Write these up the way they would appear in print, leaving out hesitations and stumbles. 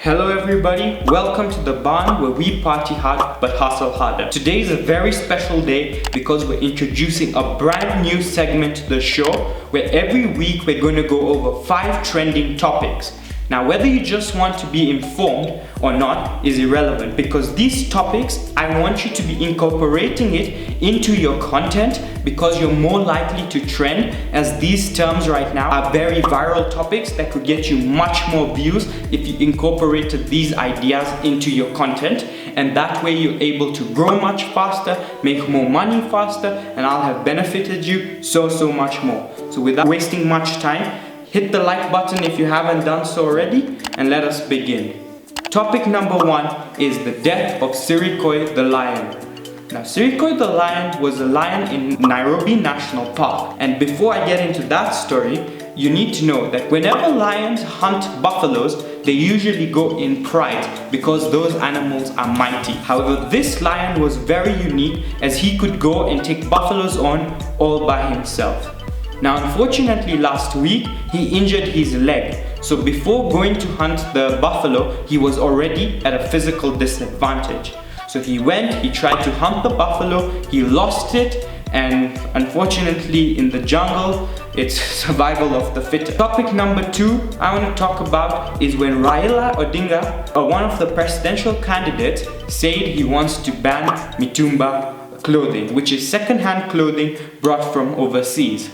Hello everybody, welcome to the barn where we party hard but hustle harder. Today is a very special day because we're introducing a brand new segment to the show where every week we're going to go over 5 trending topics. Now whether you just want to be informed or not is irrelevant because these topics, I want you to be incorporating it into your content because you're more likely to trend, as these terms right now are very viral topics that could get you much more views if you incorporated these ideas into your content, and that way you're able to grow much faster, make more money faster, and I'll have benefited you so much more. So without wasting much time, hit the like button if you haven't done so already, and let us begin. Topic number 1 is the death of SIRIKOI the lion. Now, SIRIKOI the lion was a lion in Nairobi National Park. And before I get into that story, you need to know that whenever lions hunt buffaloes, they usually go in pride because those animals are mighty. However, this lion was very unique as he could go and take buffaloes on all by himself. Now, unfortunately, last week, he injured his leg. So before going to hunt the buffalo, he was already at a physical disadvantage. So he went, he tried to hunt the buffalo, he lost it, and unfortunately in the jungle, it's survival of the fittest. Topic number 2 I want to talk about is when RAILA one of the presidential candidates, said he wants to ban MITUMBA clothing, which is second-hand clothing brought from overseas.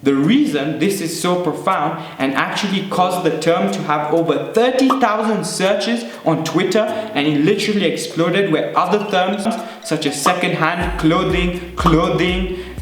The reason this is so profound and actually caused the term to have over 30,000 searches on Twitter, and it literally exploded where other terms such as second-hand clothing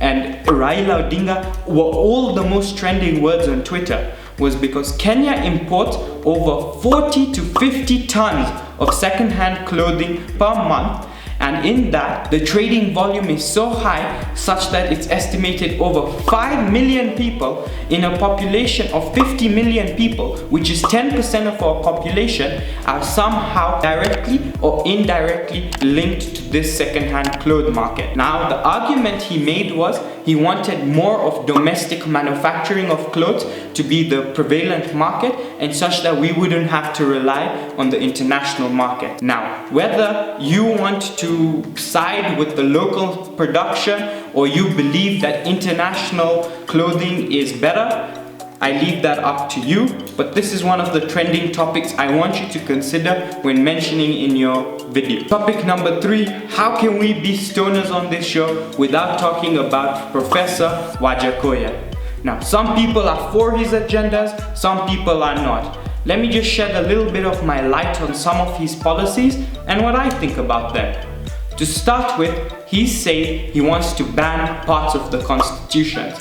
and Raila Odinga were all the most trending words on Twitter, was because Kenya imports over 40 to 50 tons of second-hand clothing per month. And in that, the trading volume is so high such that it's estimated over 5 million people in a population of 50 million people, which is 10% of our population, are somehow directly or indirectly linked to this second-hand clothes market. Now, the argument he made was he wanted more of domestic manufacturing of clothes to be the prevalent market, and such that we wouldn't have to rely on the international market. Now, whether you want to side with the local production or you believe that international clothing is better, I leave that up to you, but this is one of the trending topics I want you to consider when mentioning in your video. Topic number 3, how can we be stoners on this show without talking about Professor WAJAKOYA? Now, some people are for his agendas, some people are not. Let me just shed a little bit of my light on some of his policies and what I think about them. To start with, he said he wants to ban parts of the constitution.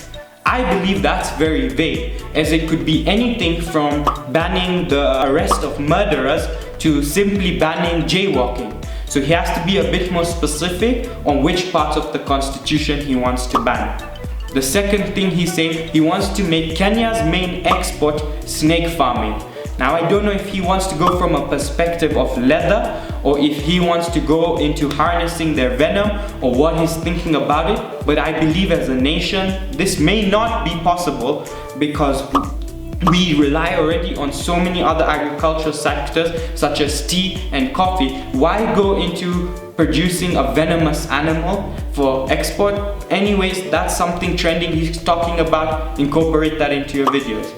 I believe that's very vague, as it could be anything from banning the arrest of murderers to simply banning jaywalking. So he has to be a bit more specific on which parts of the constitution he wants to ban. The second thing he said, he wants to make Kenya's main export snake farming. Now, I don't know if he wants to go from a perspective of leather or if he wants to go into harnessing their venom or what he's thinking about it, but I believe as a nation this may not be possible because we rely already on so many other agricultural sectors such as tea and coffee. Why go into producing a venomous animal for export? Anyways, that's something trending he's talking about. Incorporate that into your videos.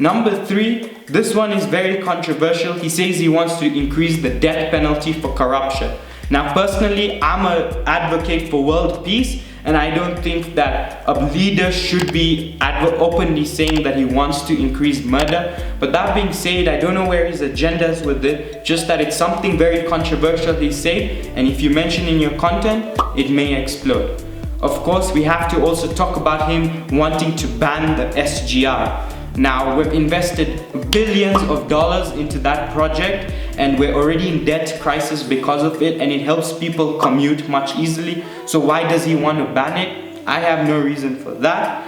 Number 3, this one is very controversial. He says he wants to increase the death penalty for corruption. Now, personally, I'm an advocate for world peace, and I don't think that a leader should be openly saying that he wants to increase murder. But that being said, I don't know where his agenda is with it, just that it's something very controversial he said, and if you mention in your content, it may explode. Of course, we have to also talk about him wanting to ban the SGR. Now, we've invested billions of dollars into that project and we're already in debt crisis because of it, and it helps people commute much easily. So why does he want to ban it? I have no reason for that.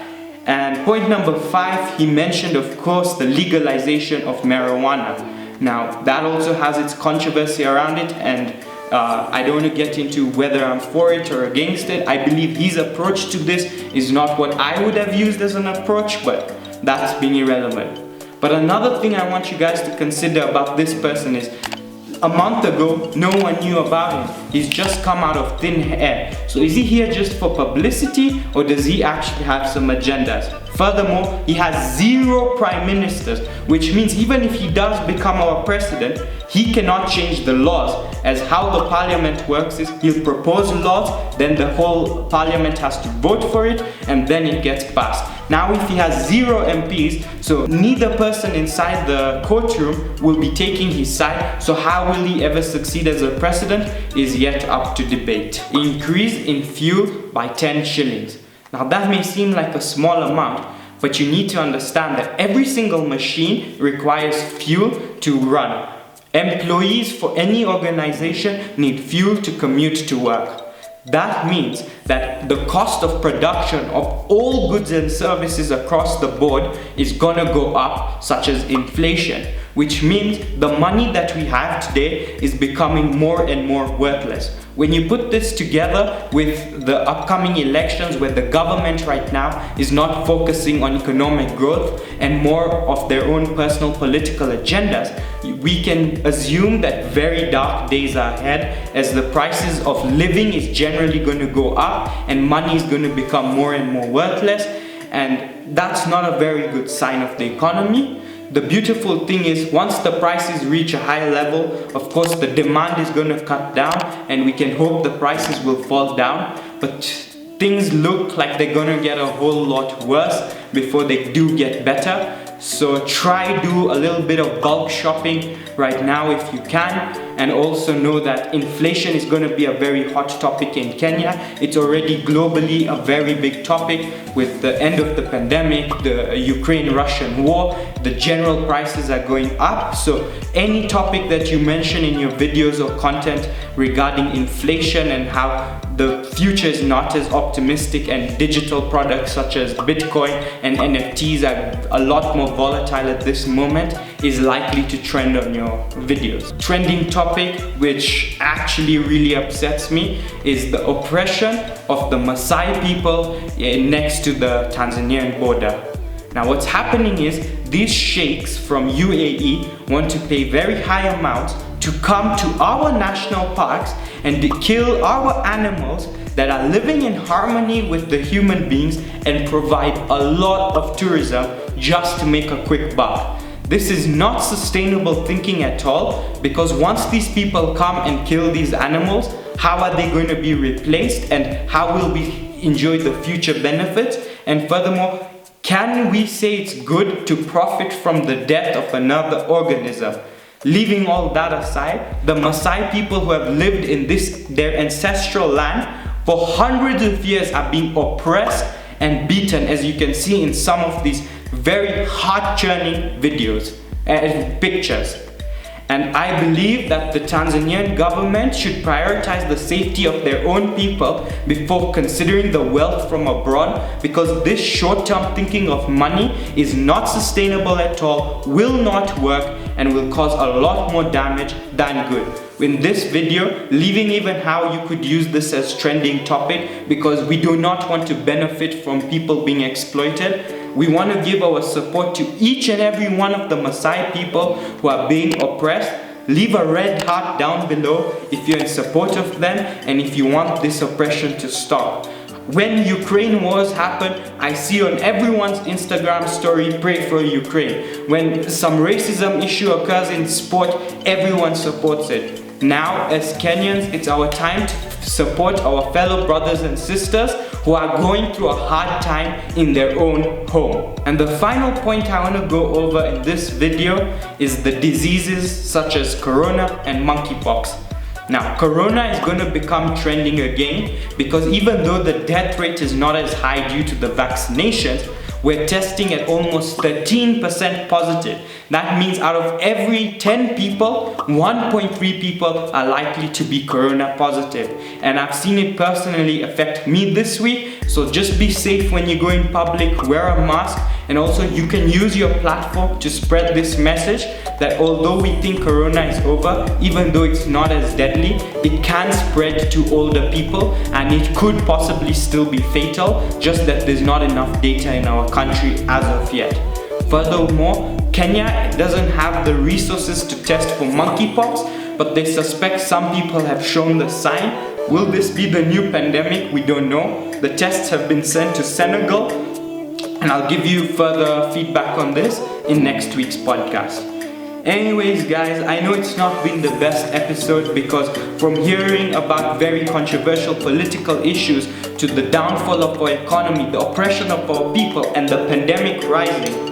And point number 5, he mentioned, of course, the legalization of marijuana. Now, that also has its controversy around it, and I don't want to get into whether I'm for it or against it. I believe his approach to this is not what I would have used as an approach, but that's being irrelevant. But another thing I want you guys to consider about this person is, a month ago, no one knew about him. He's just come out of thin air. So is he here just for publicity, or does he actually have some agendas? Furthermore, he has 0 prime ministers, which means even if he does become our president, he cannot change the laws, as how the parliament works is he'll propose laws, then the whole parliament has to vote for it, and then it gets passed. Now if he has 0 MPs, so neither person inside the courtroom will be taking his side, so how will he ever succeed as a president is yet up to debate. Increase in fuel by 10 shillings. Now that may seem like a small amount, but you need to understand that every single machine requires fuel to run. Employees for any organization need fuel to commute to work. That means that the cost of production of all goods and services across the board is gonna go up, such as inflation, which means the money that we have today is becoming more and more worthless. When you put this together with the upcoming elections, where the government right now is not focusing on economic growth and more of their own personal political agendas, we can assume that very dark days are ahead, as the prices of living is generally going to go up and money is going to become more and more worthless, and that's not a very good sign of the economy. The beautiful thing is, once the prices reach a higher level, of course the demand is going to cut down and we can hope the prices will fall down, but things look like they're going to get a whole lot worse before they do get better. So try do a little bit of bulk shopping right now if you can, and also know that inflation is going to be a very hot topic in Kenya. It's already globally a very big topic with the end of the pandemic, the Ukraine-Russian war. The general prices are going up, so any topic that you mention in your videos or content regarding inflation and how the future is not as optimistic, and digital products such as Bitcoin and NFTs are a lot more volatile at this moment, is likely to trend on your videos. Trending topic which actually really upsets me is the oppression of the Maasai people next to the Tanzanian border. Now what's happening is, these sheikhs from UAE want to pay very high amounts to come to our national parks and kill our animals that are living in harmony with the human beings and provide a lot of tourism just to make a quick buck. This is not sustainable thinking at all, because once these people come and kill these animals, how are they going to be replaced, and how will we enjoy the future benefits? And furthermore, can we say it's good to profit from the death of another organism? Leaving all that aside, the Maasai people who have lived in their ancestral land for hundreds of years are being oppressed and beaten, as you can see in some of these very heart-churning videos and pictures. And I believe that the Tanzanian government should prioritize the safety of their own people before considering the wealth from abroad, because this short-term thinking of money is not sustainable at all, will not work, and will cause a lot more damage than good. In this video, leaving even how you could use this as trending topic, because we do not want to benefit from people being exploited. We want to give our support to each and every one of the Maasai people who are being oppressed. Leave a red heart down below if you're in support of them and if you want this oppression to stop. When Ukraine wars happen, I see on everyone's Instagram story, pray for Ukraine. When some racism issue occurs in sport, everyone supports it. Now, as Kenyans, it's our time to support our fellow brothers and sisters who are going through a hard time in their own home. And the final point I want to go over in this video is the diseases such as corona and monkeypox. Now, corona is going to become trending again, because even though the death rate is not as high due to the vaccinations, we're testing at almost 13% positive. That means out of every 10 people, 1.3 people are likely to be corona positive. And I've seen it personally affect me this week. So just be safe when you go in public, wear a mask, and also you can use your platform to spread this message that although we think corona is over, even though it's not as deadly, it can spread to older people and it could possibly still be fatal, just that there's not enough data in our country as of yet. Furthermore, Kenya doesn't have the resources to test for monkeypox, but they suspect some people have shown the sign. Will this be the new pandemic? We don't know. The tests have been sent to Senegal, and I'll give you further feedback on this in next week's podcast. Anyways guys, I know it's not been the best episode because from hearing about very controversial political issues to the downfall of our economy, the oppression of our people, and the pandemic rising,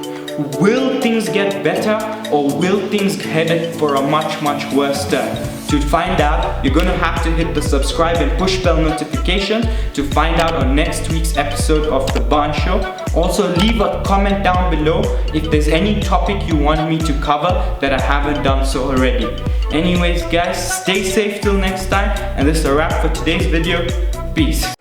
will things get better or will things head for a much worse turn? To find out, you're gonna have to hit the subscribe and push bell notification to find out on next week's episode of The Bond Show. Also, leave a comment down below if there's any topic you want me to cover that I haven't done so already. Anyways guys, stay safe till next time, and this is a wrap for today's video. Peace.